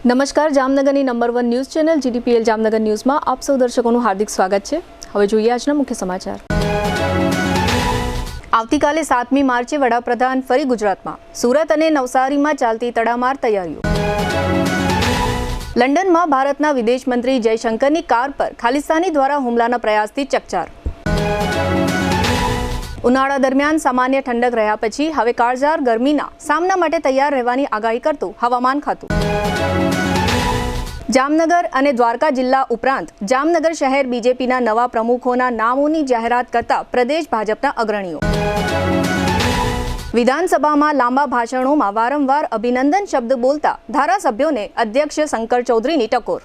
નમસ્કાર, જામનગરની number 1 news channel GDPL Jamnagar ન્યૂઝમાં આપ સૌ દર્શકોનું હાર્દિક સ્વાગત છે। હવે જોઈએ આજના મુખ્ય સમાચાર। આવતીકાલે 7મી માર્ચે વડાપ્રધાન ફરી ગુજરાતમાં। સુરત અને નવસારીમાં ચાલતી તડામાર તૈયારીઓ। લંડનમાં ભારતના વિદેશ મંત્રી જયશંકરની કાર પર ખાલિસ્તાની દ્વારા હુમલાના પ્રયાસથી ચકચાર। ઉનાળા દરમિયાન સામાન્ય ઠંડક રહ્યા પછી હવે કાળઝાળ ગરમીના સામના માટે તૈયાર રહેવાની આગાહી કરતું હવામાન ખાતું। જામનગર અને દ્વારકા જિલ્લા ઉપરાંત જામનગર શહેર બીજેપીના નવા પ્રમુખોના નામોની જાહેરાત કરતા પ્રદેશ ભાજપના અગ્રણીઓ। વિધાનસભામાં લાંબા ભાષણોમાં વારંવાર અભિનંદન શબ્દ બોલતા ધારાસભ્યોને અધ્યક્ષ શંકર ચૌધરીની ટકોર।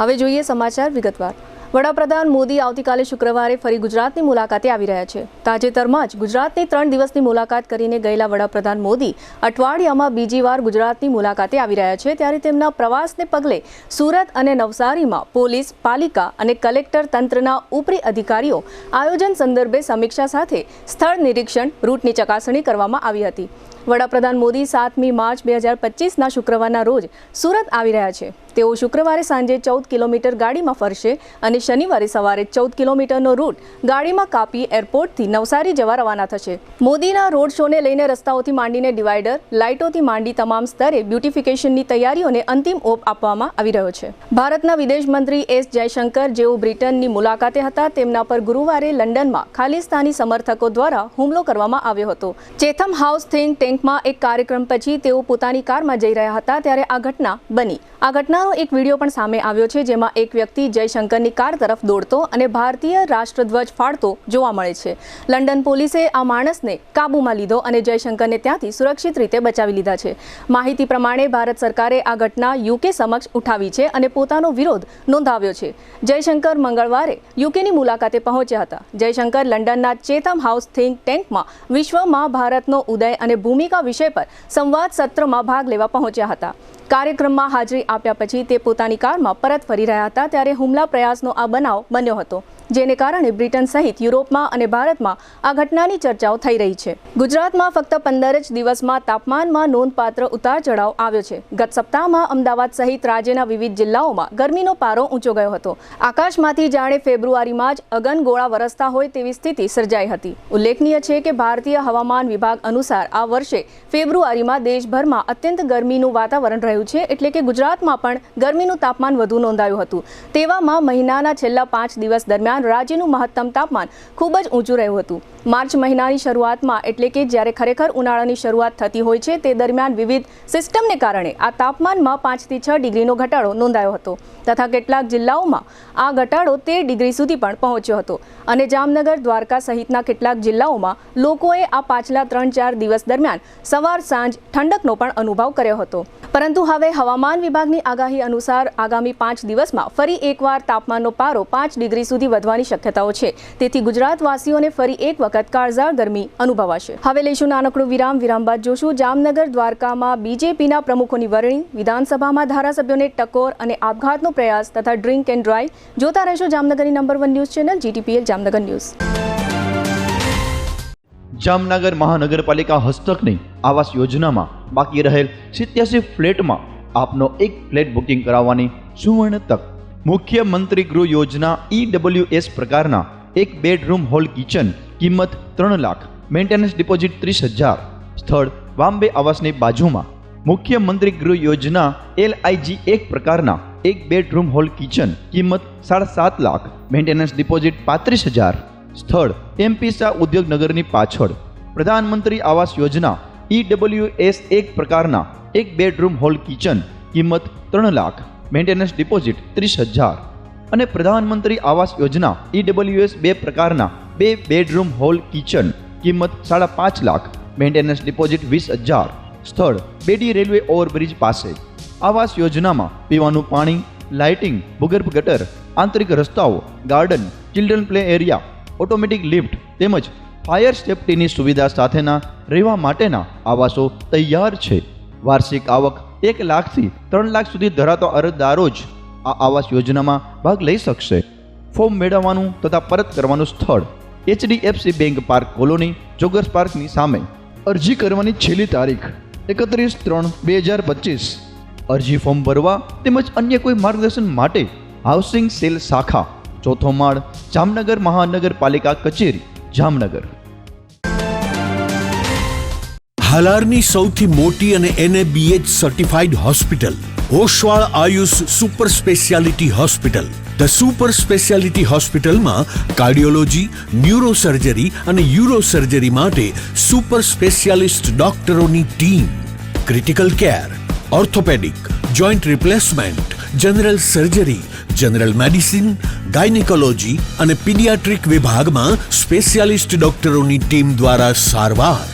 હવે જોઈએ સમાચાર વિગતવાર। વડાપ્રધાન મોદી આવતીકાલે શુક્રવારે ફરી ગુજરાતની મુલાકાતે આવી રહ્યા છે। તાજેતરમાં જ ગુજરાતની 3 દિવસની મુલાકાત કરીને ગયેલા વડાપ્રધાન મોદી અઠવાડિયામાં બીજી વાર ગુજરાતની મુલાકાતે આવી રહ્યા છે। ત્યારે તેમના પ્રવાસને પગલે સુરત અને નવસારીમાં પોલીસ, પાલિકા અને કલેક્ટર તંત્રના ઉપરી અધિકારીઓ આયોજન સંદર્ભે સમીક્ષા સાથે સ્થળ નિરીક્ષણ, રૂટની ચકાસણી કરવામાં આવી હતી। વડાપ્રધાન મોદી 7મી માર્ચ 2025ના શુક્રવારના રોજ સુરત આવી રહ્યા છે। તેઓ શુક્રવારે સાંજે 14 કિલોમીટર ગાડીમાં ફરશે અને શનિવારે સવારે 14 કિલોમીટરનો રૂટ ગાડીમાં કાપી એરપોર્ટથી નવસારી જવા રવાના થશે। મોદીના રોડ શોને લઈને રસ્તાઓથી માંડીને ડિવાઈડર, લાઇટોથી માંડી તમામ સ્તરે બ્યુટિફિકેશનની તૈયારીઓને અંતિમ ઓપ આપવામાં આવી રહ્યો છે। ભારતના વિદેશ મંત્રી એસ જયશંકર, જેઓ બ્રિટનની મુલાકાતે હતા, તેમના પર ગુરુવારે લંડનમાં ખાલિસ્તાની સમર્થકો દ્વારા હુમલો કરવામાં આવ્યો હતો। ચેથમ હાઉસ થિંક ટેન્કમાં એક કાર્યક્રમ પછી તેઓ પોતાની કારમાં જઈ રહ્યા હતા ત્યારે આ ઘટના બની। આ ઘટનાનો એક વિડીયો પણ સામે આવ્યો છે, જેમાં એક વ્યક્તિ જયશંકરની કાર તરફ દોડતો અને ભારતીય રાષ્ટ્રધ્વજ ફાડતો જોવા મળે છે। લંડન પોલીસે આ માણસને કાબૂમાં લીધો અને જયશંકરને ત્યાંથી સુરક્ષિત રીતે બચાવી લીધા છે। માહિતી પ્રમાણે ભારત સરકારે આ ઘટના યુકે સમક્ષ ઉઠાવી છે અને પોતાનો વિરોધ નોંધાવ્યો છે। જયશંકર મંગળવારે યુકેની મુલાકાતે પહોંચ્યા હતા। જયશંકર લંડનના ચેથમ હાઉસ થિંક ટેન્કમાં વિશ્વમાં ભારતનો ઉદય અને ભૂમિકા વિષય પર સંવાદ સત્રમાં ભાગ લેવા પહોંચ્યા હતા। કાર્યક્રમમાં હાજરી આપ્યા પછી તે પોતાની કારમાં પરત ફરી રહ્યા હતા ત્યારે હુમલા પ્રયાસનો આ બનાવ બન્યો હતો, જેને કારણે બ્રિટન સહિત યુરોપમાં અને ભારતમાં આ ઘટનાની ચર્ચાઓ થઈ રહી છે। ગુજરાતમાં ફક્ત 15 જ દિવસમાં તાપમાનમાં નોંધપાત્ર ઉતાર ચઢાવ આવ્યો છે। ગત સપ્તાહમાં અમદાવાદ સહિત રાજ્યના વિવિધ જિલ્લાઓમાં ગરમીનો પારો ઊંચો ગયો હતો। આકાશમાંથી જાણે ફેબ્રુઆરીમાં જ અગનગોળા વરસતા હોય તેવી સ્થિતિ સર્જાઈ હતી। ઉલ્લેખનીય છે કે ભારતીય હવામાન વિભાગ અનુસાર આ વર્ષે ફેબ્રુઆરીમાં દેશભરમાં અત્યંત ગરમીનું વાતાવરણ રહ્યું છે, એટલે કે ગુજરાતમાં પણ ગરમીનું તાપમાન વધુ નોંધાયું હતું। તેવામાં મહિનાના છેલ્લા 5 દિવસ દરમિયાન રાજ્યનું મહત્તમ તાપમાન ખૂબ જ ઊંચું રહ્યું હતું। માર્ચ મહિનાની શરૂઆતમાં, એટલે કે જ્યારે ખરેખર ઉનાળાની શરૂઆત થતી હોય છે, તે દરમિયાન વિવિધ સિસ્ટમને કારણે આ તાપમાનમાં 5 થી 6 ડિગ્રીનો ઘટાડો નોંધાયો હતો તથા કેટલાક જિલ્લાઓમાં આ ઘટાડો 13 ડિગ્રી સુધી પણ પહોંચ્યો હતો અને જામનગર, દ્વારકા સહિતના કેટલાક જિલ્લાઓમાં લોકોએ આ પાછલા 3-4 દિવસ દરમિયાન સવાર સાંજ ઠંડકનો પણ અનુભવ કર્યો હતો। પરંતુ હવે હવામાન વિભાગની આગાહી અનુસાર આગામી 5 દિવસમાં ફરી એકવાર તાપમાનનો પારો 5 ડિગ્રી સુધી વધવાની શક્યતાઓ છે। તેથી ગુજરાતવાસીઓને ફરી એક વખત કાળઝાળ ગરમી અનુભવાશે। હવે લઈશું નાનકડું વિરામ। વિરામ બાદ જોશું જામનગર, દ્વારકામાં બીજેપીના પ્રમુખોની વરણી, વિધાનસભામાં ધારાસભ્યોને ટકોર અને આપઘાતનો પ્રયાસ તથા ડ્રિંક એન્ડ ડ્રાઈવ। જોતા રહેશો જામનગરની number 1 news channel GTPL Jamnagar news. Jamnagar મહાનગરપાલિકા હસ્તકની આવાસ યોજનામાં બાકી રહેલ 87 ફ્લેટમાં આપનો એક ફ્લેટ બુકિંગ કરાવવાની સુવર્ણ તક। મુખ્યમંત્રી ગૃહ યોજના EWS પ્રકારના એક બેડરૂમ હોલ કિચન, કિંમત 3 લાખ, મેન્ટેનન્સ ડિપોઝિટ 30,000, સ્થળ બોમ્બે આવાસની બાજુમાં। મુખ્યમંત્રી ગૃહ યોજના LIG એક પ્રકારના એક બેડરૂમ હોલ કિચન, કિંમત 7.5 લાખ, મેન્ટેનન્સ ડિપોઝિટ 35,000, સ્થળ MP શાહ ઉદ્યોગનગરની પાછળ। પ્રધાનમંત્રી આવાસ યોજના EWS એક પ્રકારના એક બેડરૂમ હોલ કિચન, કિંમત 3 લાખ, મેન્ટેનન્સ ડિપોઝિટ 30,000 અને પ્રધાનમંત્રી આવાસ યોજના EWS 2 પ્રકારના 2 બેડરૂમ હોલ કિચન, કિંમત 5.5 લાખ, મેન્ટેનન્સ ડિપોઝિટ 20,000, સ્થળ બેડી રેલવે ઓવરબ્રિજ પાસે। આવાસ યોજનામાં પીવાનું પાણી, લાઇટિંગ, ભૂગર્ભ ગટર, આંતરિક રસ્તાઓ, garden, children play area, automatic lift તેમજ ફાયર સેફ્ટીની સુવિધા સાથેના રહેવા માટેના આવાસો તૈયાર છે। વાર્ષિક આવક 1 લાખથી 3 લાખ સુધી ધરાવતા અરજદારો જ આ આવાસ યોજનામાં ભાગ લઈ શકશે। ફોર્મ મેળવવાનું તથા પરત કરવાનું સ્થળ HDFC bank park colony, joggers પાર્કની સામે। અરજી કરવાની છેલ્લી તારીખ 31/3/2025। અરજી ફોર્મ ભરવા તેમજ અન્ય કોઈ માર્ગદર્શન માટે હાઉસિંગ સેલ શાખા, ચોથો માળ, જામનગર મહાનગરપાલિકા કચેરી, જામનગર. હાલારની સૌથી મોટી અને NABH certified hospital Oshwal Ayush super speciality hospital. The super speciality હોસ્પિટલમાં કાર્ડિયોલોજી, ન્યુરોસર્જરી અને યુરોસર્જરી માટે સુપર સ્પેશિયાલિસ્ટ ડોક્ટરોની team, critical care, orthopaedic, joint replacement, general surgery, general medicine, gynaecology અને પીડિયાટ્રિક વિભાગમાં સ્પેશિયાલિસ્ટ ડોક્ટરોની ટીમ દ્વારા સારવાર.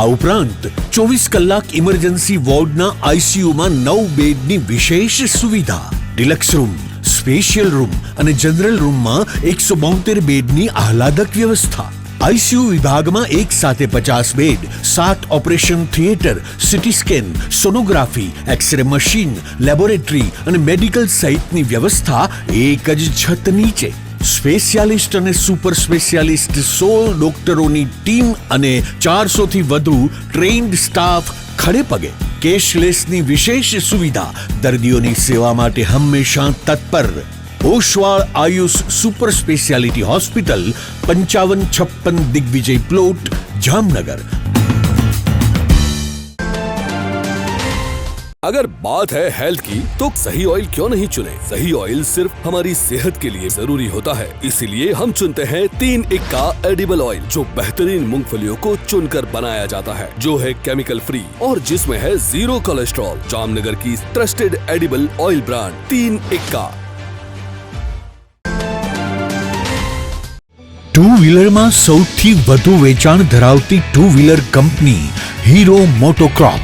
આ ઉપરાંત 24 કલાક ઇમરજન્સી વોર્ડના ICUમાં 9 બેડની વિશેષ સુવિધા, ડિલક્સ રૂમ, સ્પેશિયલ રૂમ અને જનરલ રૂમમાં 172 બેડની આહલાદક વ્યવસ્થા. ICU વિભાગમાં એક સાથે 50 bed, 7 operation theatre, CT scan, sonography, x-ray machine, laboratory અને મેડિકલ સહિતની વ્યવસ્થા એક જ છત નીચે. સ્પેશિયાલિસ્ટ અને સુપર સ્પેશિયાલિસ્ટ 16 ડોક્ટરોની ટીમ અને 400 થી વધુ ટ્રેન્ડ સ્ટાફ ખડે પગે. કેશલેસની વિશેષ સુવિધા, દર્દીઓની સેવા માટે હંમેશા તત્પર. Oshwal Ayush super speciality hospital, 5556 Digvijay plot, Jamnagar. अगर बात है हेल्थ की तो सही ऑयल क्यों नहीं चुने? सही ऑयल सिर्फ हमारी सेहत के लिए जरूरी होता है, इसीलिए हम चुनते हैं 3 इक्का एडिबल ऑयल, जो बेहतरीन मूंगफलियों को चुनकर बनाया जाता है, जो है केमिकल फ्री और जिसमें है 0 कोलेस्ट्रॉल. जामनगर की ट्रस्टेड एडिबल ऑयल ब्रांड 3 इक्का. ટુ વ્હીલરમાં સૌથી વધુ વેચાણ ધરાવતી two wheeler company Hero Motocorp.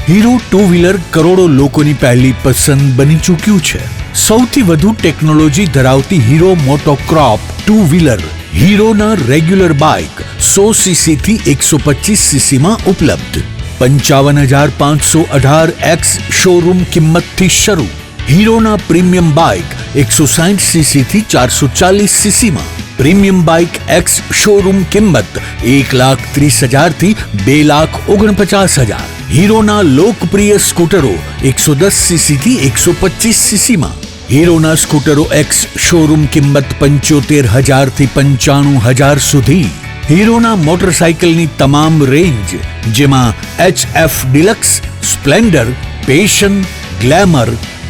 Hero two wheeler કરોડો લોકોની પહેલી પસંદ બની ચૂક્યું છે. સૌથી વધુ ટેકનોલોજી ધરાવતી હીરો મોટોક્રોપ ટુ વ્હીલર હીરોના રેગ્યુલર બાઇક 100cc થી 125cc માં ઉપલબ્ધ. 55,518 શોરૂમ કિંમતથી શરૂ. હીરોના પ્રીમિયમ બાઇક 160cc થી 440cc માં. પ્રીમિયમ બાઇક એક્સ શોરૂમ કિંમત 1,30,000 થી 2,49,000. હીરોના લોકપ્રિય સ્કૂટરો 110cc થી 125cc માં. હીરોના સ્કૂટરો એક્સ શોરૂમ કિંમત 75,000 થી 95,000 સુધી. હીરોના મોટરસાઇકલની તમામ રેન્જ, જેમાં HF Deluxe, Splendor, Passion, Glamour,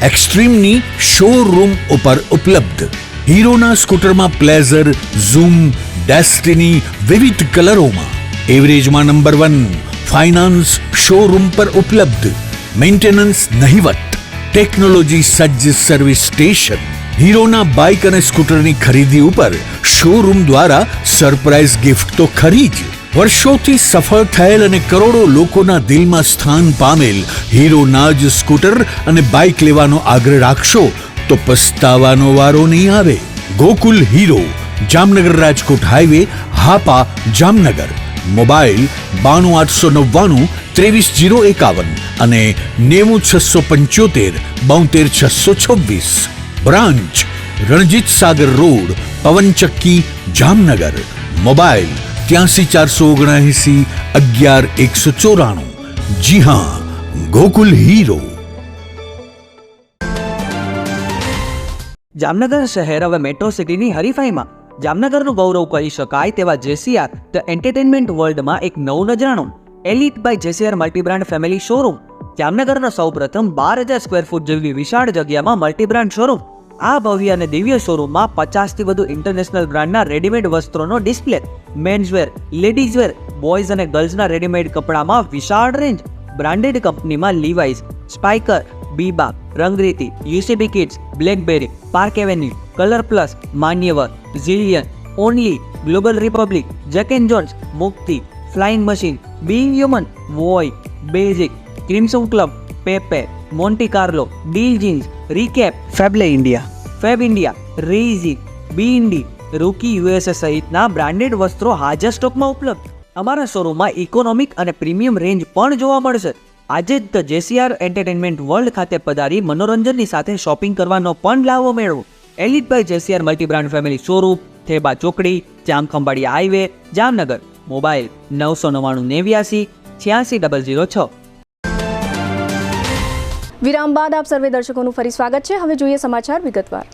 એક્સ્ટ્રીમની શોરૂમ ઉપર ઉપલબ્ધ. હીરોના સ્કૂટરમાં પ્લેઝર, ઝૂમ, ડેસ્ટિની વિવિધ કલરોમાં. એવરેજમાં નંબર 1. ફાઇનાન્સ શોરૂમ પર ઉપલબ્ધ. મેન્ટેનન્સ નહિવત. ટેકનોલોજી સજ્જ સર્વિસ સ્ટેશન. હીરોના બાઇક અને સ્કૂટરની ખરીદી ઉપર શોરૂમ દ્વારા સરપ્રાઇઝ ગિફ્ટ તો ખરી જ. વર્ષોથી સફળ થયેલ અને કરોડો લોકોના દિલમાં સ્થાન પામેલ હીરોના જ સ્કૂટર અને બાઇક લેવાનો આગ્રહ રાખશો તો પસ્તાવાનો વારો નહીં આવે. Gokul hero, Jamnagar Rajkot highway, Hapa, Jamnagar. Mobile 92 899 23 051 અને 90 675 72 626. Branch Ranjit Sagar road, પવનચક્કી, Jamnagar. Mobile 83 479 11 194. જી હા, ગોકુલ હીરો. જામનગર શહેર હવે મેટ્રો સિટીની હરીફાઈમાં. જામનગરનું ગૌરવ કહી શકાય તેવા JCR ધ એન્ટરટેનમેન્ટ વર્લ્ડમાં એક નવું નજરાણું. Elite by JCR multibrand family showroom. જામનગરના સૌપ્રથમ 12,000 સ્ક્વેર ફૂટ જેવી વિશાળ જગ્યામાં મલ્ટીબ્રાન્ડ શોરૂમ. આ ભવ્ય અને દિવ્ય શોરૂમમાં 50થી વધુ ઇન્ટરનેશનલ બ્રાન્ડના રેડીમેડ વસ્ત્રોનો ડિસ્પ્લે. મેન્સવેર, લેડીઝવેર, બોયઝ અને ગર્લ્સના રેડીમેડ કપડામાં વિશાળ રેન્જ. બ્રાન્ડેડ કંપનીમાં Levi's, Spykar, Biba, Rangriti, UCB kids, Blackberry, Park Avenue, Colour Plus, Manyavar, Zillion, Only, Global Republic, Jack and Jones, Mukti, Flying Machine, બી હ્યુમન, વોય, Basic, Crimson Club, Pepe, Monte Carlo, Deal Jeans, Recap, Fable India, Fab India, રેઝી, બી ઇન્ડી, Rookie USA સહિતના branded વસ્ત્રો હાજર સ્ટોકમાં ઉપલબ્ધ. અમારા શોરૂમમાં ઇકોનોમિક અને પ્રીમિયમ રેન્જ પણ જોવા મળશે. આજે જ ધ JCR એન્ટરટેનમેન્ટ વર્લ્ડ ખાતે પધારી મનોરંજનની સાથે શોપિંગ કરવાનો પણ લાવો મેળવો. Elite by JCR multibrand family showroom, Theba ચોકડી, જામખંભાળિયા હાઈવે, જામનગર. મોબાઈલ 999 89 86 006. વિરામ બાદ આપ સર્વે દર્શકોનું ફરી સ્વાગત છે. હવે જોઈએ સમાચાર વિગતવાર.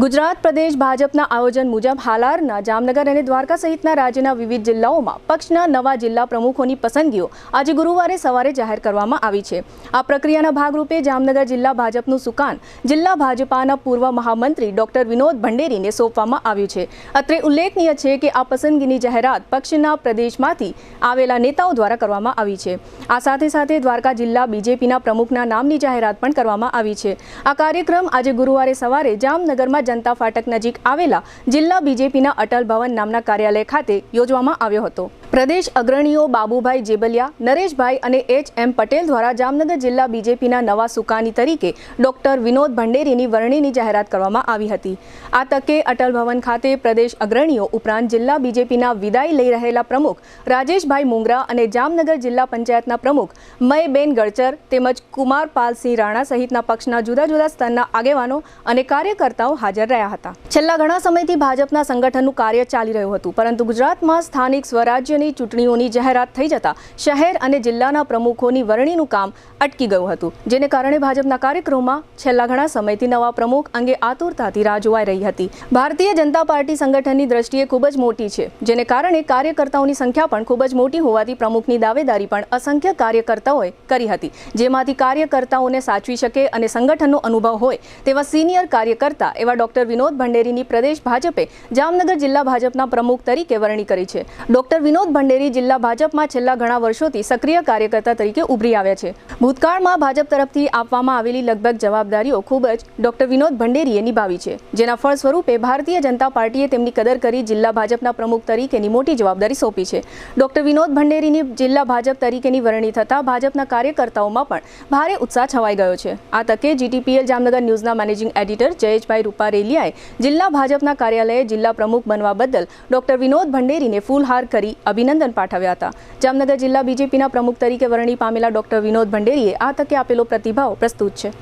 ગુજરાત પ્રદેશ ભાજપના આયોજન મુજબ હાલારના, જામનગર અને દ્વારકા સહિતના રાજ્યના વિવિધ જિલ્લાઓમાં પક્ષના નવા જિલ્લા પ્રમુખોની પસંદગીઓ આજે ગુરુવારે સવારે જાહેર કરવામાં આવી છે. આ પ્રક્રિયાના ભાગરૂપે જામનગર જિલ્લા ભાજપનું સુકાન જિલ્લા ભાજપાના પૂર્વ મહામંત્રી ડોક્ટર વિનોદ ભંડેરીને સોંપવામાં આવ્યું છે. અત્રે ઉલ્લેખનીય છે કે આ પસંદગીની જાહેરાત પક્ષના પ્રદેશમાંથી આવેલા નેતાઓ દ્વારા કરવામાં આવી છે. આ સાથે સાથે દ્વારકા જિલ્લા બીજેપીના પ્રમુખના નામની જાહેરાત પણ કરવામાં આવી છે. આ કાર્યક્રમ આજે ગુરુવારે સવારે જામનગરમાં જનતા ફાટક નજીક આવેલા જિલ્લા બીજેપીના અટલ ભવન નામના કાર્યાલય ખાતે યોજવામાં આવ્યો હતો. પ્રદેશ અગ્રણીઓ બાબુભાઈ જેબલિયા, નરેશભાઈ અને એચ.એમ. પટેલ દ્વારા જામનગર જિલ્લા બીજેપીના નવા સુકાની તરીકે ડોક્ટર વિનોદ ભંડેરીની વરણીની જાહેરાત કરવામાં આવી હતી. આ તકે અટલ ભવન ખાતે પ્રદેશ અગ્રણીઓ ઉપરાંત જિલ્લા બીજેપીના વિદાય લઈ રહેલા પ્રમુખ રાજેશભાઈ મુંગરા અને જામનગર જિલ્લા પંચાયતના પ્રમુખ મયબેન ગળચર તેમજ કુમારપાલસિંહ રાણા સહિતના પક્ષના જુદા જુદા સ્તરના આગેવાનો અને કાર્યકર્તાઓ હાજર રહ્યા હતા. છેલ્લા ઘણા સમયથી ભાજપના સંગઠનનું કાર્ય ચાલી રહ્યું હતું, પરંતુ ગુજરાતમાં સ્થાનિક સ્વરાજ્યની ચૂંટણીઓની જાહેરાત થઈ જતા શહેર અને જિલ્લાના પ્રમુખોની વરણીનું કામ અટકી ગયું હતું, જેને કારણે ભાજપના કાર્યક્રમોમાં છેલ્લા ઘણા સમયથી નવા પ્રમુખ અંગે આતુરતાથી રાહ જોવાઈ રહી હતી. ભારતીય જનતા પાર્ટી સંગઠનની દ્રષ્ટિએ ખૂબ જ મોટી છે, જેને કારણે કાર્યકર્તાઓની સંખ્યા પણ ખૂબ જ મોટી હોવાથી પ્રમુખની દાવેદારી પણ અસંખ્ય કાર્યકર્તાઓએ કરી હતી, જેમાંથી કાર્યકર્તાઓને સાચવી શકે અને સંગઠનનો અનુભવ હોય તેવા સિનિયર કાર્યકર્તા એવા ડોક્ટર વિનોદ ભંડેરીની પ્રદેશ ભાજપે જામનગર જિલ્લા ભાજપના પ્રમુખ તરીકે વરણી કરી છે. ડોક્ટર વિનોદ ભંડેરી જિલ્લા ભાજપમાં છેલ્લા ઘણા વર્ષોથી સક્રિય કાર્યકર્તા તરીકે ઉભરી આવ્યા છે. ભૂતકાળમાં ભાજપ તરફથી આપવામાં આવેલી લગભગ જવાબદારીઓ ખૂબ જ ડોક્ટર વિનોદ ભંડેરીએ નિભાવી છે, જેના ફળ સ્વરૂપે ભારતીય જનતા પાર્ટીએ તેમની કદર કરી જિલ્લા ભાજપના પ્રમુખ તરીકેની મોટી જવાબદારી સોંપી છે. ડોક્ટર વિનોદ ભંડેરીની જિલ્લા ભાજપ તરીકેની વરણી થતાં ભાજપના કાર્યકર્તાઓમાં પણ ભારે ઉત્સાહ છવાઈ ગયો છે. આ તકે GTPL જામનગર ન્યૂઝના મેનેજિંગ એડિટર જયેશભાઈ રૂપારેલિયાએ જિલ્લા ભાજપના કાર્યાલયે જિલ્લા પ્રમુખ બનવા બદલ ડોક્ટર વિનોદ ભંડેરીને ફૂલહાર કરી અભિનંદન પાઠવ્યા હતા. જામનગર જિલ્લા બીજેપીના પ્રમુખ તરીકે વરણી પામેલા ડોક્ટર વિનોદ ભંડેરીએ આ તકે આપેલો પ્રતિભાવ પ્રસ્તુત છે.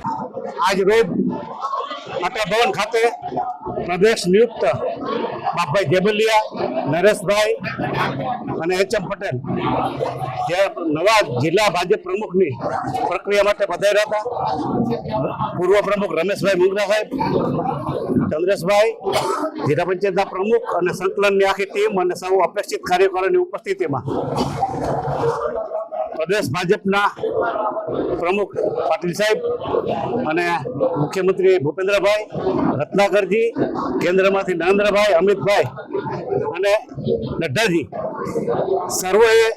આજ રોજ અટલ ભવન ખાતે પ્રદેશ નિયુક્ત બાબુભાઈ જેબલિયા, નરેશભાઈ અને એચ.એમ. પટેલ જે નવા જિલ્લા ભાજપ પ્રમુખની પ્રક્રિયા માટે પધાર્યા હતા. પૂર્વ પ્રમુખ રમેશભાઈ મુંગરા સાહેબ, ચંદ્રેશભાઈ, જિલ્લા પંચાયતના પ્રમુખ અને સંકલનની આખી ટીમ અને સૌ અપેક્ષિત કાર્યકરોની ઉપસ્થિતિમાં પ્રદેશ ભાજપના પ્રમુખ પાટીલ સાહેબ અને મુખ્યમંત્રી ભૂપેન્દ્રભાઈ, રત્નાકરજી, કેન્દ્રમાંથી નરેન્દ્રભાઈ, અમિતભાઈ અને નડ્ડાજી સર્વેએ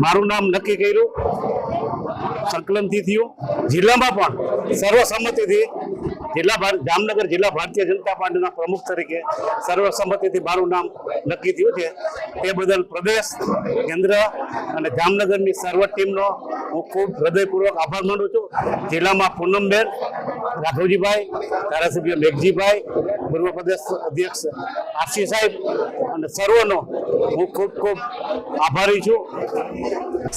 મારું નામ નક્કી કર્યું. સંકલનથી થયું. જિલ્લામાં પણ સર્વસંમતિથી જામનગર જિલ્લા ભારતીય જનતા પાર્ટીના પ્રમુખ તરીકે સર્વસંમતિથી મારું નામ નક્કી થયું છે. તે બદલ પ્રદેશ, કેન્દ્ર અને જામનગરની સર્વ ટીમનો હું ખૂબ હૃદયપૂર્વક આભાર માનું છું. જિલ્લામાં પૂનમબેન, રાઘવજીભાઈ, ધારાસભ્ય મેઘજીભાઈ, પૂર્વ પ્રદેશ અધ્યક્ષ આરસી સાહેબ અને સર્વનો હું ખૂબ ખૂબ આભારી છું.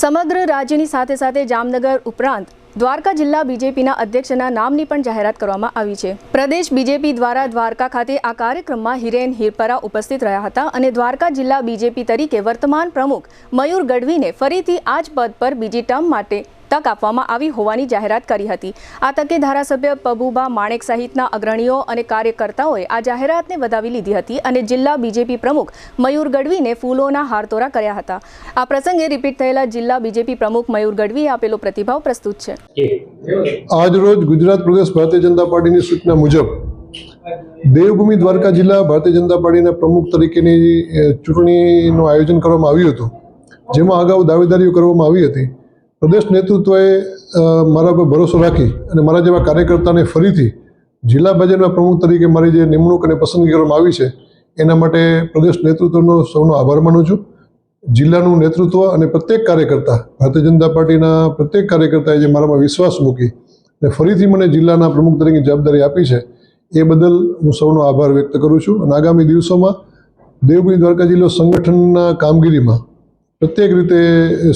સમગ્ર રાજ્યની સાથે સાથે જામનગર ઉપરાંત દ્વારકા જિલ્લા બીજેપીના અધ્યક્ષના નામની પણ જાહેરાત કરવામાં આવી છે. પ્રદેશ બીજેપી દ્વારા દ્વારકા ખાતે આ કાર્યક્રમમાં હિરેન હિરપરા ઉપસ્થિત રહ્યા હતા અને દ્વારકા જિલ્લા બીજેપી તરીકે વર્તમાન પ્રમુખ મયુર ગઢવીને ફરીથી આ જ પદ પર બીજી ટર્મ માટે તક આપવામાં આવી હોવાની જાહેરાત કરી હતી. આ તકે ધારાસભ્ય પબુભા માણેક સહિતના અગ્રણીઓ અને કાર્યકર્તાઓએ આ જાહેરાતને વધાવી લીધી હતી અને જિલ્લા બીજેપી પ્રમુખ મયુર ગઢવીને ફૂલોના હારતોરા કર્યા હતા. આ પ્રસંગે રિપીટ થયેલા જિલ્લા બીજેપી પ્રમુખ મયુર ગઢવીએ આપેલો પ્રતિભાવ પ્રસ્તુત છે. આજ રોજ ગુજરાત પ્રદેશ ભારતીય જનતા પાર્ટીની સૂચના મુજબ દેવભૂમિ દ્વારકા જિલ્લા ભારતીય જનતા પાર્ટીના પ્રમુખ તરીકેની ચૂંટણીનું આયોજન કરવામાં આવ્યું હતું, જેમાં અગાઉ દાવેદારીઓ કરવામાં આવી હતી. પ્રદેશ નેતૃત્વએ મારા પર ભરોસો રાખી અને મારા જેવા કાર્યકર્તાને ફરીથી જિલ્લા ભાજપના પ્રમુખ તરીકે મારી જે નિમણૂક અને પસંદગી કરવામાં આવી છે એના માટે પ્રદેશ નેતૃત્વનો સૌનો આભાર માનું છું. જિલ્લાનું નેતૃત્વ અને પ્રત્યેક કાર્યકર્તા, ભારતીય જનતા પાર્ટીના પ્રત્યેક કાર્યકર્તાએ જે મારામાં વિશ્વાસ મૂકી અને ફરીથી મને જિલ્લાના પ્રમુખ તરીકે જવાબદારી આપી છે એ બદલ હું સૌનો આભાર વ્યક્ત કરું છું. અને આગામી દિવસોમાં દેવભૂમિ દ્વારકા જિલ્લો સંગઠનના કામગીરીમાં પ્રત્યેક રીતે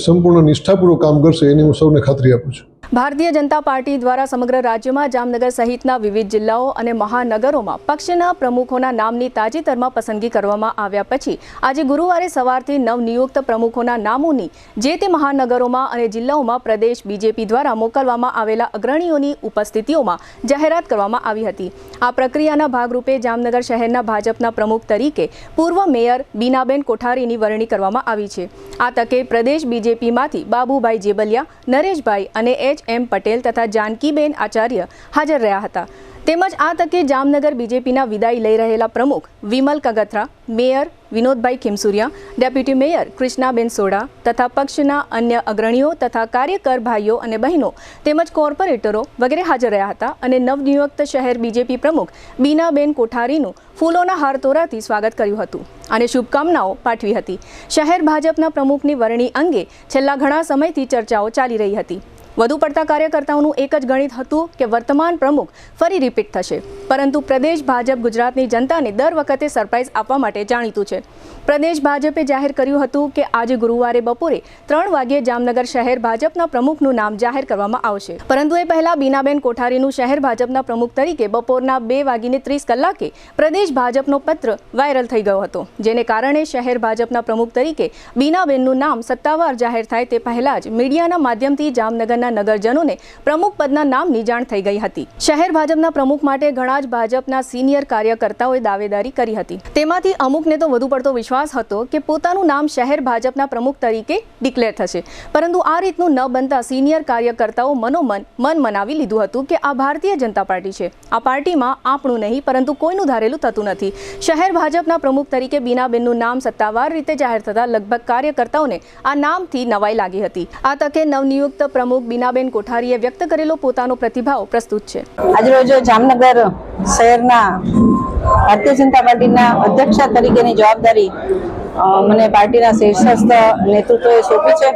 સંપૂર્ણ નિષ્ઠાપૂર્વક કામ કરશે એની હું સૌને ખાતરી આપું છું. ભારતીય જનતા પાર્ટી દ્વારા સમગ્ર રાજ્યમાં જામનગર સહિતના વિવિધ જિલ્લાઓ અને મહાનગરોમાં પક્ષના પ્રમુખોના નામની તાજેતરમાં પસંદગી કરવામાં આવ્યા પછી આજે ગુરુવારે સવારથી નવનિયુક્ત પ્રમુખોના નામોની જે તે મહાનગરોમાં અને જિલ્લાઓમાં પ્રદેશ બીજેપી દ્વારા મોકલવામાં આવેલા અગ્રણીઓની ઉપસ્થિતિઓમાં જાહેરાત કરવામાં આવી હતી. આ પ્રક્રિયાના ભાગરૂપે જામનગર શહેરના ભાજપના પ્રમુખ તરીકે પૂર્વ મેયર બીનાબેન કોઠારીની વરણી કરવામાં આવી છે. આ તકે પ્રદેશ બીજેપીમાંથી બાબુભાઈ જેબલિયા, નરેશભાઈ અને એમ પટેલ તથા જાનકીબેન આચાર્ય હાજર રહ્યા હતા. તેમજ આ તકે જામનગર બીજેપીના વિદાય લઈ રહેલા પ્રમુખ Vimal Kagathara, mayor Vinodbhai Khimsuriya, deputy mayor Krishnaben soda તથા પક્ષના અન્ય અગ્રણીઓ તથા કાર્યકર ભાઈઓ અને બહેનો તેમજ કોર્પોરેટરો વગેરે હાજર રહ્યા હતા અને નવનિયુક્ત શહેર બીજેપી પ્રમુખ બીનાબેન કોઠારીનું ફૂલોના હારતોરાથી સ્વાગત કર્યું હતું અને શુભકામનાઓ પાઠવી હતી. શહેર ભાજપના પ્રમુખની વરણી અંગે છેલ્લા ઘણા સમયથી ચર્ચાઓ ચાલી રહી હતી. વધુ પડતા કાર્યકર્તાઓનું એક જ ગણિત હતું કે વર્તમાન પ્રમુખ ફરી રિપીટ થશે, પરંતુ પ્રદેશ ભાજપ ગુજરાતની જનતાને દર વખતે સરપ્રાઇઝ આપવા માટે જાણીતું છે. પ્રદેશ ભાજપે જાહેર કર્યું હતું કે આજે ગુરુવારે બપોરે 3 વાગ્યે જામનગર શહેર ભાજપના પ્રમુખનું નામ જાહેર કરવામાં આવશે, પરંતુ એ પહેલા બીનાબેન કોઠારીનું શહેર ભાજપના પ્રમુખ તરીકે બપોરના 2:30 પ્રદેશ ભાજપનો પત્ર વાયરલ થઈ ગયો હતો, જેને કારણે શહેર ભાજપના પ્રમુખ તરીકે બીનાબેનનું નામ સત્તાવાર જાહેર થાય તે પહેલા જ મીડિયાના માધ્યમથી જામનગરના નગરજનોને પ્રમુખ પદના નામની જાણ થઈ ગઈ હતી. શહેર ભાજપના પ્રમુખ માટે ઘણા જ ભાજપના સિનિયર કાર્યકર્તાઓએ દાવેદારી કરી હતી. તેમાંથી અમુકને તો વધુ પડતો વિશ્વાસ હતો કે પોતાનું નામ શહેર ભાજપના પ્રમુખ તરીકે ડિક્લેર થશે, પરંતુ આ રીતનું ન બનતા સિનિયર કાર્યકર્તાઓ મન મનાવી લીધું હતું કે આ ભારતીય જનતા પાર્ટી છે. આ પાર્ટીમાં આપણું નહીં પરંતુ કોઈનું ધારેલું થતું નથી. શહેર ભાજપના પ્રમુખ તરીકે બીનાબેનનું નામ સત્તાવાર રીતે જાહેર થતા લગભગ કાર્યકર્તાઓને આ નામથી નવાઈ લાગી હતી. આ તકે નવનિયુક્ત પ્રમુખ બીનાબેન કોઠારીએ વ્યક્ત કરેલો પોતાનો પ્રતિભાવ પ્રસ્તુત છે. આજરોજ જામનગર શહેરના ભારતીય જનતા પાર્ટીના અધ્યક્ષ તરીકેની જવાબદારી મને પાર્ટીના શીર્ષસ્થ નેતૃત્વએ સોંપી છે.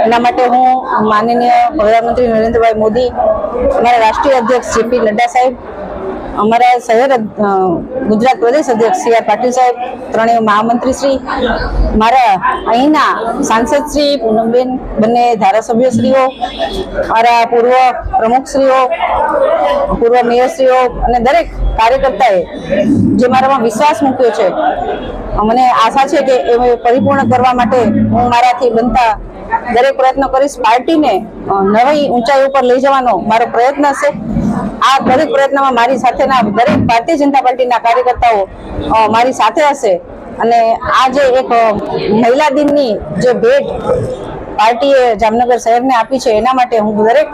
એના માટે હું માનનીય પ્રધાનમંત્રી નરેન્દ્રભાઈ મોદી, અમારા રાષ્ટ્રીય અધ્યક્ષ જેપી નડ્ડા સાહેબ, અમારા શહેર ગુજરાત પ્રદેશ અધ્યક્ષ સી આર પાટીલ સાહેબ, ત્રણેય મહામંત્રીશ્રી, મારા અહીંના સાંસદશ્રી પૂનમબેન, બંને ધારાસભ્યશ્રીઓ, મારા પૂર્વ પ્રમુખશ્રીઓ, પૂર્વ મેયરશ્રીઓ અને દરેક કાર્યકર્તાએ જે મારામાં વિશ્વાસ મૂક્યો છે, મને આશા છે કે એ પરિપૂર્ણ કરવા માટે હું મારાથી બનતા દરેક પ્રયત્ન કરીશ. પાર્ટીને નવી ઊંચાઈ ઉપર લઈ જવાનો મારો પ્રયત્ન છે. આ દરેક પ્રયત્નમાં મારી સાથેના દરેક ભારતીય જનતા પાર્ટીના કાર્યકર્તાઓ મારી સાથે હશે અને આ જે એક મહિલા દિનની જે ભેટ પાર્ટીએ જામનગર શહેરને આપી છે એના માટે હું દરેક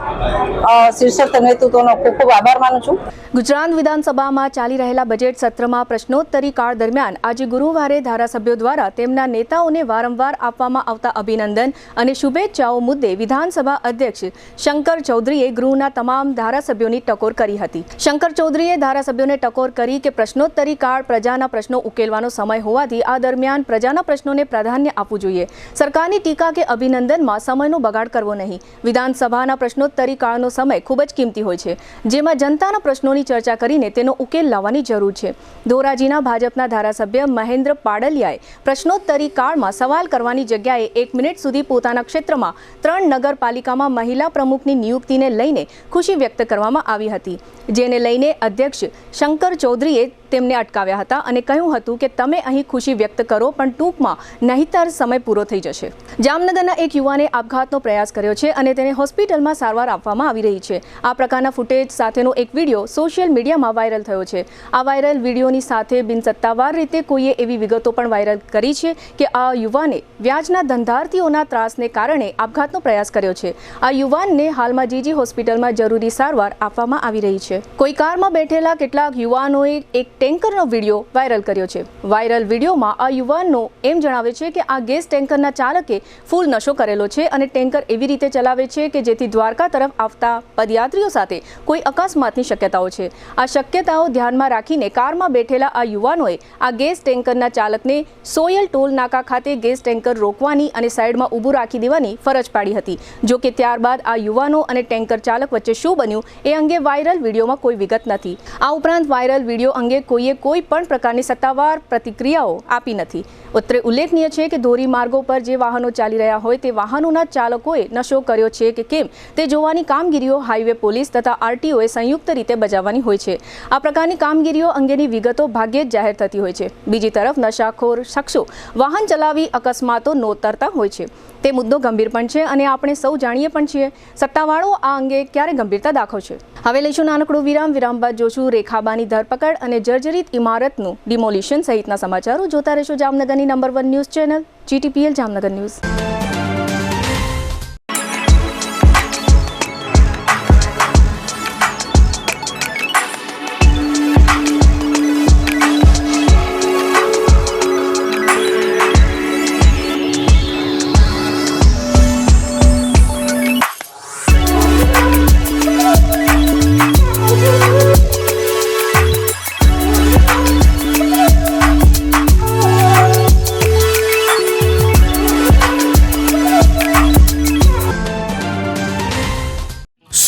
શીર્ષસ્થ નેતૃત્વનો ખૂબ ખૂબ આભાર માનું છું. ગુજરાત વિધાનસભામાં ચાલી રહેલા બજેટ સત્રમાં પ્રશ્નોત્તરી કાળ દરમિયાન આજે ગુરુવારે ધારાસભ્યો દ્વારા તેમના નેતાઓને વારંવાર આપવામાં આવતા અભિનંદન અને શુભેચ્છાઓ મુદ્દે વિધાનસભા અધ્યક્ષ શંકર ચૌધરીએ ગૃહના તમામ ધારાસભ્યોની ટકોર કરી હતી. શંકર ચૌધરીએ ધારાસભ્યોને ટકોર કરી કે પ્રશ્નોત્તરી કાળ પ્રજાના પ્રશ્નો ઉકેલવાનો સમય હોવાથી આ દરમિયાન પ્રજાના પ્રશ્નોને પ્રાધાન્ય આપવું જોઈએ. સરકારની ટીકા કે અભિનંદનમાં સમયનો બગાડ કરવો નહીં. વિધાનસભાના પ્રશ્નોત્તરી કાળનો સમય ખૂબ જ કિંમતી હોય છે, જેમાં જનતાના પ્રશ્નોની ચર્ચા કરીને તેનો ઉકેલ લાવવાની જરૂર છે. ધોરાજીના ભાજપના ધારાસભ્ય મહેન્દ્ર પાડલિયાએ પ્રશ્નોત્તરી કાળમાં સવાલ કરવાની જગ્યાએ 1 મિનિટ સુધી પોતાના ક્ષેત્રમાં 3 નગરપાલિકામાં મહિલા પ્રમુખની નિયુક્તિને લઈને ખુશી વ્યક્ત કરવામાં આવી હતી, જેને લઈને અધ્યક્ષ શંકર ચૌધરીએ તેમને અટકાવ્યા હતા અને કહ્યું હતું કે તમે અહીં ખુશી વ્યક્ત કરો પણ ટૂંકમાં નહીંતર સમય પૂરો થઈ જશે. જામનગરના એક યુવાને આપઘાતનો પ્રયાસ કર્યો છે અને તેને હોસ્પિટલમાં સારવાર આપવામાં આવી રહી છે. આ પ્રકારના ફૂટેજ સાથેનો એક વિડીયો સોશિયલ મીડિયામાં વાયરલ થયો છે. આ વાયરલ વિડીયોની સાથે બિનસત્તાવાર રીતે કોઈએ એવી વિગતો પણ વાયરલ કરી છે કે આ યુવાને વ્યાજના ધંધાર્થીઓના ત્રાસને કારણે આપઘાતનો પ્રયાસ કર્યો છે. આ યુવાનને હાલમાં જીજી હોસ્પિટલમાં જરૂરી સારવાર આપવામાં આવી રહી છે. કોઈ કારમાં બેઠેલા કેટલાક યુવાનોએ એક ટેન્કરનો વિડીયો વાયરલ કર્યો છે. વાયરલ વિડીયોમાં આ યુવાનનો એમ જણાવે છે કે આ ગેસ ટેન્કરના ચાલકે ફૂલ નશો કરેલો છે અને ટેન્કર એવી રીતે ચલાવે છે કે જેથી દ્વારકા તરફ આવતા પદયાત્રીઓ સાથે કોઈ અકસ્માતની શક્યતાઓ છે. આ શક્યતાઓ ધ્યાનમાં રાખીને કારમાં બેઠેલા આ યુવાનોએ આ ગેસ ટેન્કરના ચાલકને સોયલ ટોલ નાકા ખાતે ગેસ ટેન્કર રોકવાની અને સાઈડમાં ઊભું રાખી દેવાની ફરજ પાડી હતી. જો કે ત્યારબાદ આ યુવાનો અને ટેન્કર ચાલક વચ્ચે શું બન્યું એ અંગે વાયરલ વિડીયોમાં કોઈ વિગત નથી. આ ઉપરાંત વાયરલ વિડીયો અંગે કોઈએ કોઈ પણ પ્રકારની સત્તાવાર પ્રતિક્રિયાઓ આપી નથી. અત્રે ઉલ્લેખનીય છે કે ધોરીમાર્ગો પર જે વાહનો ચાલી રહ્યા હોય તે વાહનોના ચાલકોએ નશો કર્યો છે કે કેમ તે જોવાની કામગીરીઓ હાઈવે પોલીસ તથા આરટીઓએ સંયુક્ત રીતે બજાવવાની હોય છે. આ પ્રકારની કામગીરીઓ અંગેની વિગતો ભાગ્યે જ જાહેર થતી હોય છે. બીજી તરફ નશાખોર શખ્સો વાહન ચલાવી અકસ્માતો નોતરતા હોય છે. તે મુદ્દો ગંભીર પણ છે અને આપણે સૌ જાણીએ પણ છીએ. સત્તાવાળો આ અંગે ક્યારે ગંભીરતા દાખવશે? હવે લઈશું નાનકડું વિરામ બાદ જોશું રેખાબાની ધરપકડ અને જર્જરિત ઇમારતનું ડિમોલિશન સહિતના સમાચારો. જોતા રહેશો જામનગરની number 1 news channel GTPL Jamnagar news.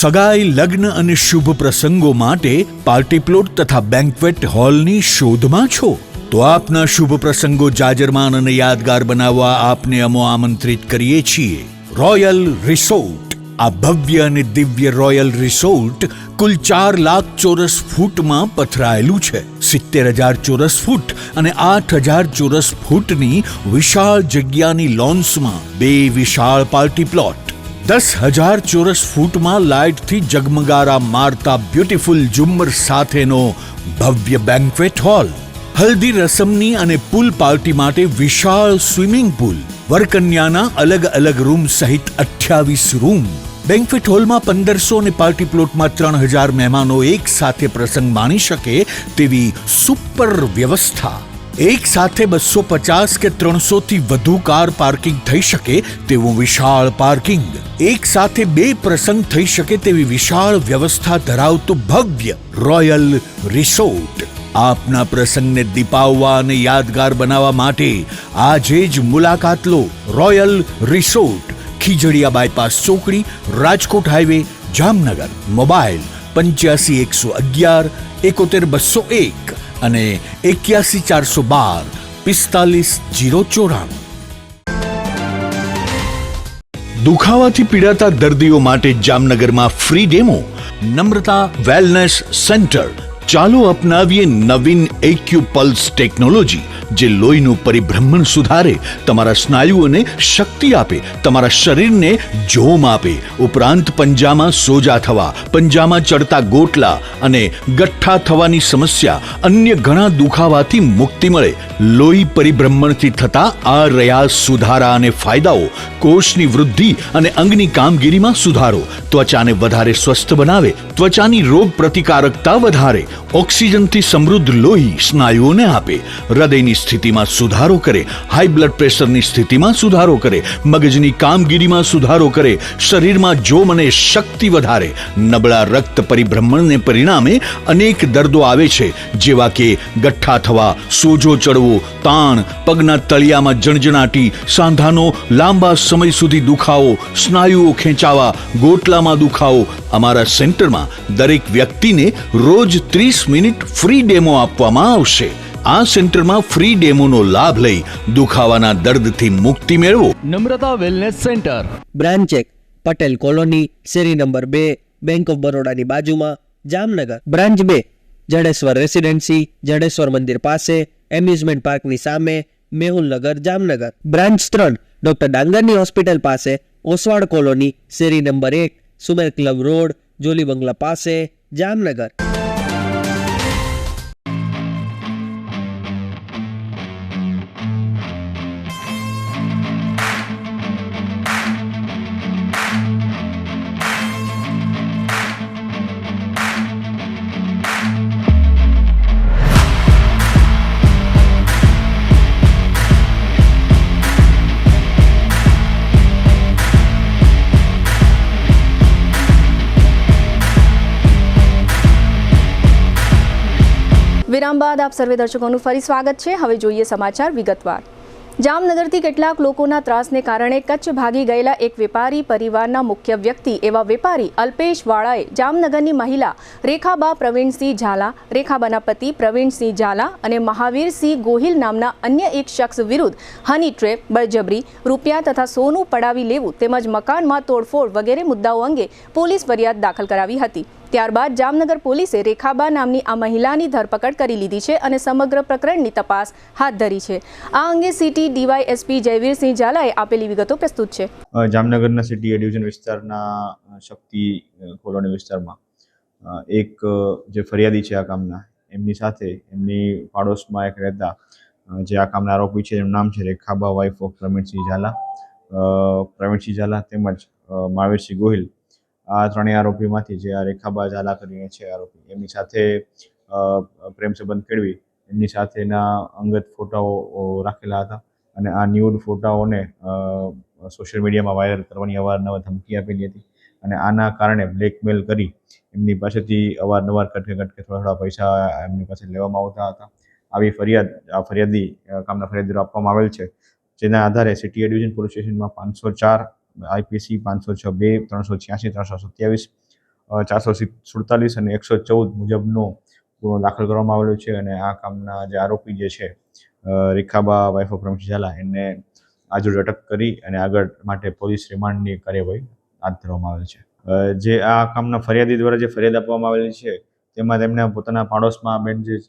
સગાઈ, લગ્ન અને શુભ પ્રસંગો માટે પાર્ટી પ્લોટ તથા બેન્ક્વેટ હોલની શોધમાં છો તો આપના શુભ પ્રસંગો જાજરમાન અને યાદગાર બનાવવા આપને અમો આમંત્રિત કરીએ છીએ રોયલ રિસોર્ટ. આ ભવ્ય અને દિવ્ય રોયલ રિસોર્ટ કુલ 4 લાખ ચોરસ ફૂટમાં પથરાયેલું છે. 70,000 ચોરસ ફૂટ અને 8,000 ચોરસ ફૂટની વિશાળ જગ્યાની લોન્સમાં 2 વિશાળ પાર્ટી પ્લોટ, 10,000 ચોરસ ફૂટમાં લાઇટથી જગમગારા મારતા બ્યુટીફુલ ઝુમ્મર સાથેનો ભવ્ય બેન્ક્વેટ હોલ, હલ્દી રસમની અને પૂલ પાર્ટી માટે વિશાળ સ્વિમિંગ પૂલ, વરકન્યાના અલગ અલગ રૂમ સહિત 28 રૂમ. બેન્ક્વેટ હોલમાં 1500 અને પાર્ટી પ્લોટમાં 3,000 મહેમાનો એક સાથે પ્રસંગ માણી શકે તેવી સુપર વ્યવસ્થા. એક સાથે 250 કે 300 થી વધુ કાર પાર્કિંગ થઈ શકે તેવું વિશાળ પાર્કિંગ, એક સાથે 2 પ્રસંગ થઈ શકે તેવી વિશાળ વ્યવસ્થા ધરાવતું ભવ્ય રોયલ રિસોર્ટ. આપના પ્રસંગને દીપાવવા અને યાદગાર બનાવવા માટે આજે જ મુલાકાત લો. રોયલ રિસોર્ટ, ખીજડીયા બાયપાસ ચોકડી, રાજકોટ હાઈવે, જામનગર. મોબાઈલ 85 111 71 201 અને 81 412 45 094. દુખાવાથી પીડાતા દર્દીઓ માટે જામનગરમાં ફ્રી ડેમો. નમ્રતા વેલનેસ સેન્ટર. ચાલો અપનાવીએ નવીન એક્યુપલ્સ ટેકનોલોજી જે લોહીનું પરિભ્રમણ સુધારે, તમારા સ્નાયુઓને શક્તિ આપે, તમારા શરીરને જોમ આપે. ઉપરાંત પંજામાં સોજા થવા, પંજામાં ચડતા ગોટલા અને ગઠ્ઠા થવાની સમસ્યા, અન્ય ઘણા દુખાવાથી મુક્તિ મળે. લોહી પરિભ્રમણથી થતા આ રહ્યા સુધારા અને ફાયદાઓ. કોષની વૃદ્ધિ અને અંગની કામગીરીમાં સુધારો, ત્વચાને વધારે સ્વસ્થ બનાવે, ત્વચાની રોગ પ્રતિકારકતા વધારે, ઓક્સિજનથી સમૃદ્ધ લોહી સ્નાયુઓને આપે, હૃદયની સ્થિતિમાં સુધારો કરે, હાઈ બ્લડ પ્રેશરની સ્થિતિમાં સુધારો કરે, મગજની કામગીરીમાં સુધારો કરે, શરીરમાં જોમ અને શક્તિ વધારે. નબળા રક્ત પરિભ્રમણને પરિણામે અનેક દર્દો આવે છે જેવા કે ગઠ્ઠા થવા, સોજો ચડવો, તાણ, પગના તળિયામાં જણજણાટી, સાંધાનો લાંબા સમય સુધી દુખાવો, સ્નાયુઓ ખેંચાવા, ગોટલામાં દુખાવો. અમારા સેન્ટરમાં દરેક વ્યક્તિને રોજ 30 મિનિટ ફ્રી ડેમો આપવામાં આવશે. આ સેન્ટરમાં ફ્રી ડેમોનો લાભ લઈ દુખાવાના દર્દથી મુક્તિ મેળવો. Namrata wellness centre, branch 1 Patel colony, શેરી નંબર 2, બેંક ઓફ બરોડાની બાજુમાં, જામનગર. બ્રાન્ચ 2 જડેશ્વર રેસિડેન્સી, જડેશ્વર મંદિર પાસે, એમ્યુઝમેન્ટ પાર્કની સામે, મેહુલનગર, જામનગર. બ્રાન્ચ 3 ડોક્ટર ડાંગરની હોસ્પિટલ પાસે, ઓસવાડ કોલોની, શેરી number 1, Sumer club road, Jolly bungalow પાસે, જામનગર. વિરામ બાદ આપ સર્વે દર્શકોનું ફરી સ્વાગત છે. હવે જોઈએ સમાચાર વિગતવાર. જામનગરથી કેટલાક લોકોના ત્રાસને કારણે કચ્છ ભાગી ગયેલા એક વેપારી પરિવારના મુખ્ય વ્યક્તિ એવા વેપારી અલ્પેશ વાળાએ જામનગરની મહિલા રેખાબા પ્રવીણસિંહ ઝાલા, રેખાબાના પતિ પ્રવીણસિંહ ઝાલા અને મહાવીરસિંહ ગોહિલ નામના અન્ય એક શખ્સ વિરુદ્ધ હની ટ્રેપ, બળજબરી, રૂપિયા તથા સોનું પડાવી લેવું તેમજ મકાનમાં તોડફોડ વગેરે મુદ્દાઓ અંગે પોલીસ ફરિયાદ દાખલ કરાવી હતી. ત્યારબાદ જામનગર પોલીસે રેખાબા નામની આ મહિલાની ધરપકડ કરી લીધી છે અને સમગ્ર પ્રકરણની તપાસ હાથ ધરી છે. આ અંગે સિટી ડીવાયએસપી જયવીરસિંહ ઝાલાએ આપેલી વિગતો પ્રસ્તુત છે. જામનગરના સિટી એ ડિવિઝન વિસ્તારના શક્તિ કોલોની વિસ્તારમાં એક જે ફરિયાદી છે આ કામના, એમની સાથે એમની પાડોશમાં એક રહેતા જે આ કામના આરોપી છે, એનું નામ છે રેખાબા વાઇફ ઓફ પ્રવીણસિંહ ઝાલા તેમજ મહાવીરસિંહ ગોહિલ. આ ત્રણેય આરોપીમાંથી જે આ રેખાબા ઝાલા કરીને છે આરોપી, એમની સાથે પ્રેમ સંબંધ કેળવી એમની સાથેના અંગત ફોટાઓ રાખેલા હતા અને આ ન્યૂડ ફોટાઓને સોશિયલ મીડિયામાં વાયરલ કરવાની અવારનવાર ધમકી આપેલી હતી અને આના કારણે બ્લેકમેલ કરી એમની પાસેથી અવારનવાર કટકે થોડા પૈસા એમની પાસે લેવામાં આવતા હતા. આવી કામના ફરિયાદીઓ આપવામાં આવેલ છે, જેના આધારે સિટી ડિવિઝન પોલીસ સ્ટેશનમાં 504 IPC 506(2), 386, 327, 447 અને 114 મુજબનો ગુનો દાખલ કરવામાં આવેલો છે અને આ કામના જે આરોપી જે છે રેખાબા વાઇફ ઓફ પ્રવીણસિંહ ઝાલા, એને આજરોજ અટક કરી અને આગળ માટે પોલીસ રિમાન્ડની કાર્યવાહી હાથ ધરવામાં આવેલ છે. જે આ કામના ફરિયાદી દ્વારા જે ફરિયાદ આપવામાં આવેલી છે તેમાં તેમના પોતાના પાડોશમાં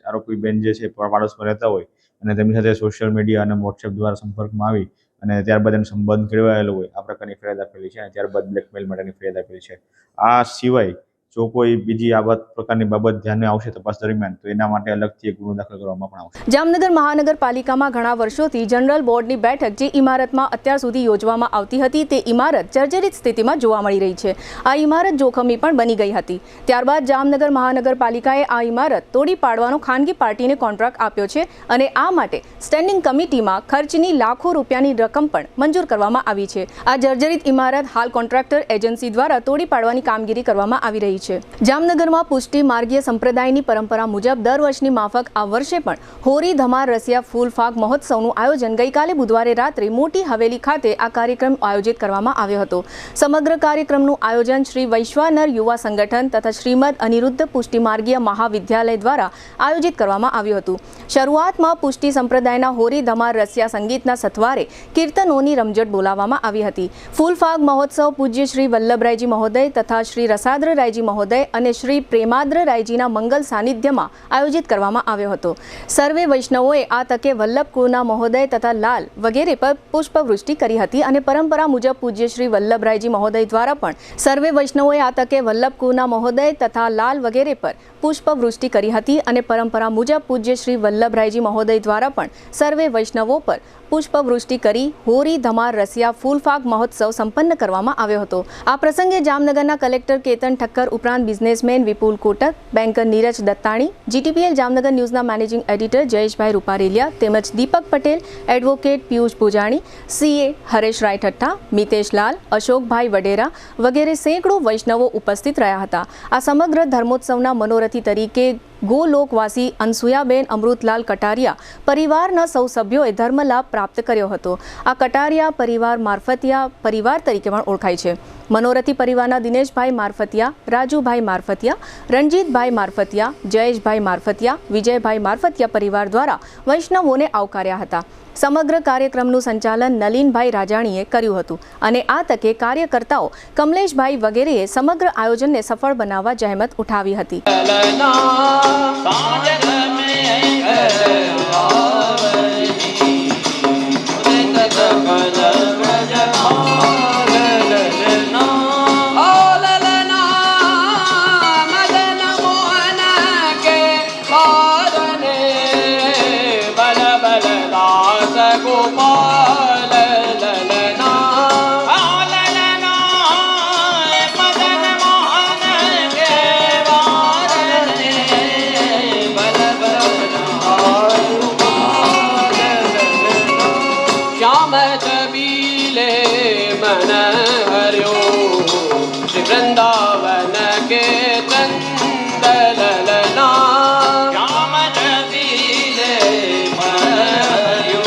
આરોપી બેન જે છે પાડોશમાં રહેતા હોય અને તેમની સાથે સોશિયલ મીડિયા અને વોટ્સએપ દ્વારા સંપર્કમાં આવી અને ત્યારબાદ એનો સંબંધ કેળવાયેલો હોય આ પ્રકારની ફરિયાદ આપેલી છે અને ત્યારબાદ બ્લેકમેલ માટેની ફરિયાદ આપેલી છે. આ સિવાય જો કોઈ બીજી આ પ્રકારની બાબત ધ્યાને આવશે તપાસ દરમિયાન તો એના માટે અલગથી એક ગુનો દાખલ કરવામાં પણ આવશે. જામનગર મહાનગરપાલિકામાં ઘણા વર્ષોથી જનરલ બોર્ડની બેઠક જે ઇમારતમાં અત્યાર સુધી યોજવામાં આવતી હતી તે ઇમારત જર્જરિત સ્થિતિમાં જોવા મળી રહી છે. આ ઇમારત જોખમી પણ બની ગઈ હતી. ત્યારબાદ જામનગર મહાનગરપાલિકાએ આ ઇમારત તોડી પાડવાનો ખાનગી પાર્ટીને કોન્ટ્રાક્ટ આપ્યો છે અને આ માટે સ્ટેન્ડિંગ કમિટીમાં ખર્ચની લાખો રૂપિયાની રકમ પણ મંજૂર કરવામાં આવી છે. આ જર્જરિત ઇમારત હાલ કોન્ટ્રાક્ટર એજન્સી દ્વારા તોડી પાડવાની કામગીરી કરવામાં આવી રહી છે. જામનગરમાં પુષ્ટિ માર્ગીય સંપ્રદાયની પરંપરા મુજબ દર વર્ષની માફક આ વર્ષે પણ હોરી ધમાર રસિયા ફૂલ ફાગ મહોત્સવનું આયોજન ગઈકાલે બુધવારે રાત્રે મોટી હવેલી ખાતે આ કાર્યક્રમ આયોજિત કરવામાં આવ્યો હતો. સમગ્ર કાર્યક્રમનું આયોજન શ્રી વૈશ્વાનર યુવા સંગઠન તથા શ્રીમદ અનિરુદ્ધ પુષ્ટિ માર્ગીય મહાવિદ્યાલય દ્વારા આયોજિત કરવામાં આવ્યું હતું. શરૂઆતમાં પુષ્ટિ સંપ્રદાયના હોરી ધમાર રસિયા સંગીતના સથવારે કીર્તનોની રમઝટ બોલાવવામાં આવી હતી. ફૂલ ફાગ મહોત્સવ પૂજ્ય શ્રી વલ્લભરાયજી મહોદય તથા શ્રી રસાદ્ર રાયજી મહોદય અને શ્રી પ્રેમાદ્ર રાયજીના મંગલ સાનિધ્યમાં આયોજિત કરવામાં આવ્યો હતો. સર્વે વૈષ્ણવોએ આ તકે વલ્લભકુળના મહોદય તથા લાલ વગેરે પર પુષ્પવૃષ્ટિ કરી હતી અને પરંપરા મુજબ પૂજ્ય શ્રી વલ્લભરાયજી મહોદય દ્વારા પણ સર્વે વૈષ્ણવોએ આ તકે વલ્લભકુળના મહોદય તથા લાલ વગેરે પર પુષ્પવૃષ્ટિ કરી હતી અને પરંપરા મુજબ પૂજ્ય શ્રી વલ્લભરાયજી મહોદય દ્વારા પણ સર્વે વૈષ્ણવો પર પુષ્પવૃષ્ટિ કરી હોરી ધમાર રસિયા ફૂલ ફાગ મહોત્સવ સંપન્ન કરવામાં આવ્યો હતો. આ પ્રસંગે જામનગરના કલેક્ટર કેતન ઠક્કર ઉપરાંત businessman Vipul Kotak, banker Niraj Dattani, GTPL Jamnagar ન્યૂઝના મેનેજિંગ એડિટર જયેશભાઈ રૂપારેલિયા તેમજ દીપક પટેલ, એડવોકેટ પિયુષ ભુજાણી, CA હરેશ રાયઠઠ્ઠા, મિતેશ લાલ, અશોકભાઈ વડેરા વગેરે સેંકડો વૈષ્ણવો ઉપસ્થિત રહ્યા હતા. આ સમગ્ર ધર્મોત્સવના મનોરથી તરીકે ગોલોકવાસી અનસુયાબેન અમૃતલાલ કટારિયા પરિવારના સૌ સભ્યોએ ધર્મલાભ પ્રાપ્ત કર્યો હતો. આ કટારિયા પરિવાર મારફતિયા પરિવાર તરીકે પણ ઓળખાય છે. મનોરથી પરિવારના દિનેશભાઈ મારફતિયા, રાજુભાઈ મારફતિયા, રણજીતભાઈ મારફતિયા, જયેશભાઈ મારફતિયા, વિજયભાઈ મારફતિયા પરિવાર દ્વારા વૈષ્ણવોને આવકાર્યા હતા. સમગ્ર કાર્યક્રમનું સંચાલન નલીનભાઈ રાજાણીએ કર્યું હતું અને આ તકે કાર્યકર્તાઓ કમલેશભાઈ વગેરેએ સમગ્ર આયોજનને સફળ બનાવવા જહેમત ઉઠાવી હતી. वृंदावन के चंदलना श्याम जबीले मयो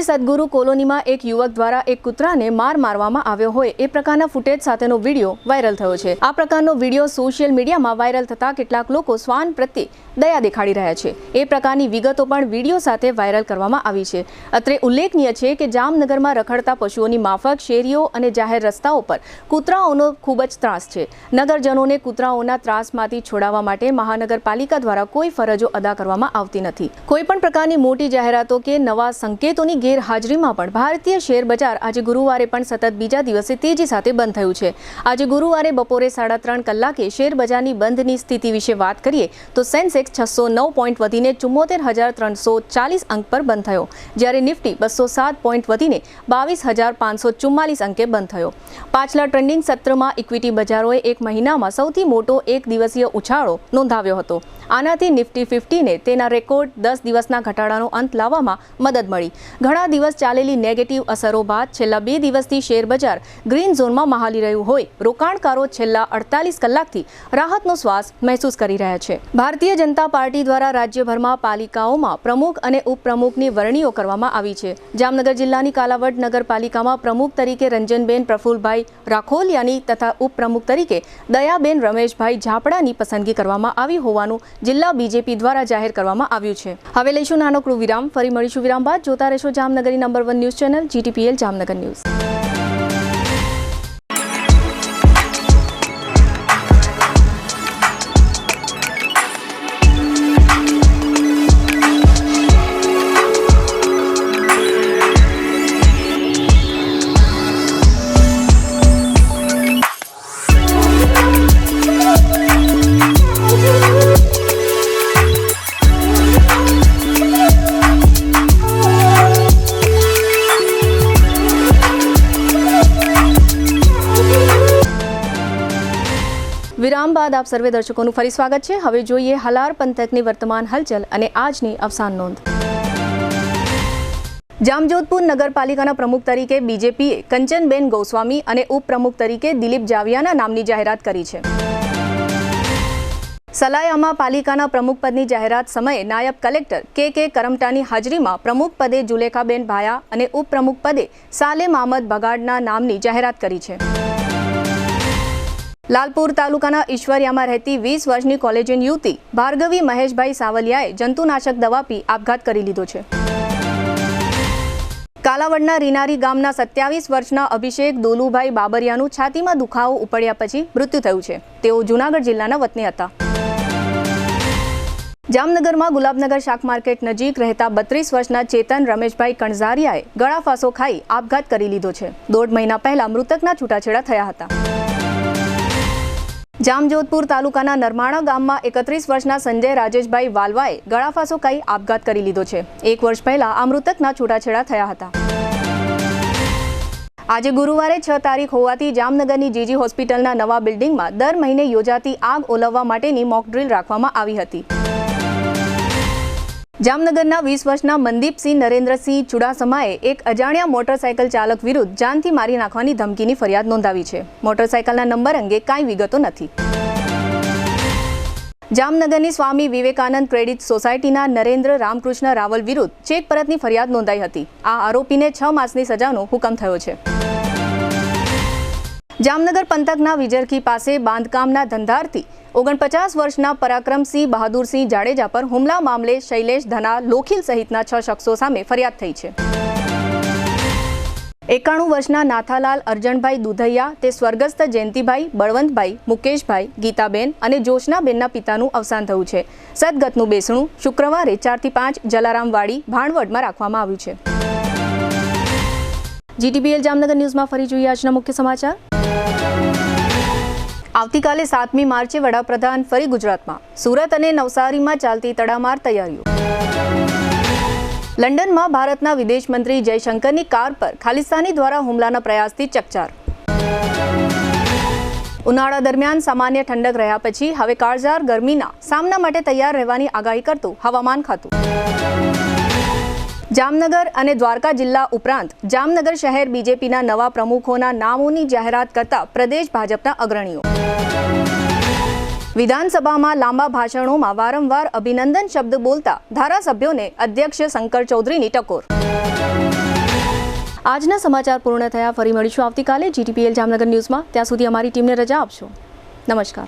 જામનગરની સદગુરુ કોલોનીમાં એક યુવક દ્વારા એક કૂતરાને મારવામાં આવ્યો હોય એ પ્રકારના ફૂટેજ સાથેનો વિડીયો વાયરલ થયો છે. આ પ્રકારનો વિડીયો સોશિયલ મીડિયામાં વાયરલ થતા કેટલાક લોકો શ્વાન પ્રત્યે દયા દેખાડી રહ્યા છે. એ પ્રકારની વિગતો પણ વિડીયો સાથે વાયરલ કરવામાં આવી છે. અત્રે ઉલ્લેખનીય છે કે જામનગરમાં રખડતા પશુઓની માફક શેરીઓ અને જાહેર રસ્તાઓ પર કૂતરાઓનો ખૂબ જ ત્રાસ છે. નગરજનોને કૂતરાઓના ત્રાસમાંથી છોડાવવા માટે મહાનગરપાલિકા દ્વારા કોઈ ફરજો અદા કરવામાં આવતી નથી. કોઈ પણ પ્રકારની મોટી જાહેરાતો કે નવા સંકેતોની ગેરહાજરીમાં પણ ભારતીય શેર બજાર આજે ગુરુવારે પણ સતત બીજા દિવસે તેજી સાથે બંધ થયું છે. આજે ગુરુવારે બપોરે 3:30 કલાકે શેર બજારની બંધની સ્થિતિ વિશે વાત કરીએ તો સેન્સેક્સ 609 પોઈન્ટ વધીને 74,340 અંક પર બંધ થયો, જ્યારે નિફ્ટી 207 પોઈન્ટ વધીને 22,544 અંકે બંધ થયો. પાછલા ટ્રેન્ડિંગ સત્રમાં ઇક્વિટી બજારોએ એક મહિનામાં સૌથી મોટો એક દિવસીય ઉછાળો નોંધાવ્યો હતો. આનાથી નિફ્ટી 50ને તેના રેકોર્ડ 10 દિવસના ઘટાડાનો અંત લાવવામાં મદદ મળી. ઘણા દિવસ ચાલેલી નેગેટિવ અસરો બાદ છેલ્લા 2 દિવસથી શેર બજાર ગ્રીન ઝોનમાં મહાલી રહ્યું હોય રોકાણકારો છેલ્લા 48 કલાકથી રાહતનો શ્વાસ મહેસૂસ કરી રહ્યા છે. ભારતીય જનતા પાર્ટી દ્વારા રાજ્યભરમાં પાલિકાઓમાં પ્રમુખ અને ઉપપ્રમુખની વરણીઓ કરવામાં આવી છે. જામનગર જિલ્લાની કાલાવડ નગરપાલિકામાં પ્રમુખ તરીકે રંજનબેન પ્રફુલભાઈ રાખોલિયાની તથા ઉપપ્રમુખ તરીકે દયાબેન રમેશભાઈ ઝાપડાની પસંદગી કરવામાં આવી હોવાનું જિલ્લા બીજેપી દ્વારા જાહેર કરવામાં આવ્યું છે. હવે લઈશું નાનકડું વિરામ. ફરી મળીશું વિરામ બાદ. જોતા રહેશો જામનગરની number 1 news channel GTPL Jamnagar news. વિરામ બાદ આપ સર્વે દર્શકોનું ફરી સ્વાગત છે. હવે જોઈએ હાલાર પંથકની વર્તમાન હલચલ અને આજની અવસાન નોંધ. જામજોધપુર નગરપાલિકાના પ્રમુખ તરીકે બીજેપીએ કંચનબેન ગોસ્વામી અને ઉપપ્રમુખ તરીકે દિલીપ જાવિયાના નામની જાહેરાત કરી છે. સલાયામાં પાલિકાના પ્રમુખ પદની જાહેરાત સમયે નાયબ કલેક્ટર કે કરમટાની હાજરીમાં પ્રમુખ પદે જુલેખાબેન ભાયા અને ઉપપ્રમુખ પદે સાલેમ અહમદ બગાડના નામની જાહેરાત કરી છે. લાલપુર તાલુકાના ઈશ્વરિયામાં રહેતી 20 વર્ષની કોલેજિયન યુવતી ભાર્ગવી મહેશભાઈ સાવલિયાએ જંતુનાશક દવા પી આપઘાત કરી લીધો છે. કાલાવડના રીનારી ગામના 27 વર્ષના અભિષેક દોલુભાઈ બાબરિયાનું છાતીમાં દુખાવો ઉપડ્યા પછી મૃત્યુ થયું છે. તેઓ જૂનાગઢ જિલ્લાના વતની હતા. જામનગરમાં ગુલાબનગર શાક માર્કેટ નજીક રહેતા 32 વર્ષના ચેતન રમેશભાઈ કણઝારિયાએ ગળાફાંસો ખાઈ આપઘાત કરી લીધો છે. 1.5 મહિના પહેલા મૃતકના છૂટાછેડા થયા હતા. જામજોધપુર તાલુકાના નરમાણા ગામમાં 31 વર્ષના સંજય રાજેશભાઈ વાલવાએ ગળાફાંસો ખાઈ આપઘાત કરી લીધો છે. 1 વર્ષ પહેલા આ મૃતકના છૂટાછેડા થયા હતા. આજે ગુરુવારે 6 તારીખ હોવાથી જામનગરની જીજી હોસ્પિટલના નવા બિલ્ડિંગમાં દર મહિને યોજાતી આગ ઓલવવા માટેની મોક ડ્રીલ રાખવામાં આવી હતી. જામનગરના 20 વર્ષના મનદીપસિંહ નરેન્દ્રસિંહ ચુડાસમાએ એક અજાણ્યા મોટરસાયકલ ચાલક વિરુદ્ધ જાનથી મારી નાખવાની ધમકીની ફરિયાદ નોંધાવી છે. મોટરસાયકલના નંબર અંગે કાંઈ વિગતો નથી. જામનગરની સ્વામી વિવેકાનંદ ક્રેડિટ સોસાયટીના નરેન્દ્ર રામકૃષ્ણ રાવલ વિરુદ્ધ ચેક પરતની ફરિયાદ નોંધાઈ હતી. આ આરોપીને 6 માસની સજાનો હુકમ થયો છે. જામનગર પંથકના વિજરખી પાસે બાંધકામના ધંધાર્થી 49 વર્ષના પરાક્રમસિંહ બહાદુરસિંહ જાડેજા પર હુમલા મામલે શૈલેષ ધના લોખીલ સહિતના 6 શખ્સો સામે ફરિયાદ થઈ છે. 91 વર્ષના નાથાલાલ અરજણભાઈ દુધૈયા તે સ્વર્ગસ્થ જયંતિભાઈ, બળવંતભાઈ, મુકેશભાઈ, ગીતાબેન અને જોશનાબેનના પિતાનું અવસાન થયું છે. સદગતનું બેસણું શુક્રવારે 4 થી 5 જલારામવાડી ભાણવડમાં રાખવામાં આવ્યું છે. GTPL જામનગર ન્યૂઝમાં ફરી જોઈએ આજના મુખ્ય સમાચાર. આવતીકાલે 7મી માર્ચે વડાપ્રધાન ફરી ગુજરાતમાં. સુરત અને નવસારીમાં ચાલતી તડામાર તૈયારીઓ. લંડનમાં ભારતના વિદેશ મંત્રી જયશંકરની કાર પર ખાલિસ્તાની દ્વારા હુમલાના પ્રયાસથી ચકચાર. ઉનાળા દરમિયાન સામાન્ય ઠંડક રહ્યા પછી હવે કાળઝાળ ગરમીના સામના માટે તૈયાર રહેવાની આગાહી કરતું હવામાન ખાતું. જામનગર અને દ્વારકા જિલ્લા ઉપરાંત જામનગર શહેર બીજેપીના નવા પ્રમુખોના નામોની જાહેરાત કરતા પ્રદેશ ભાજપના અગ્રણીઓ. વિધાનસભામાં લાંબા ભાષણોમાં વારંવાર અભિનંદન શબ્દ બોલતા ધારાસભ્યોને અધ્યક્ષ શંકર ચૌધરીની ટકોર. આજના સમાચાર પૂર્ણ થયા. ફરી મળીશું આવતીકાલે GTPL જામનગર ન્યૂઝમાં. ત્યાં સુધી અમારી ટીમને રજા આપશો. નમસ્કાર.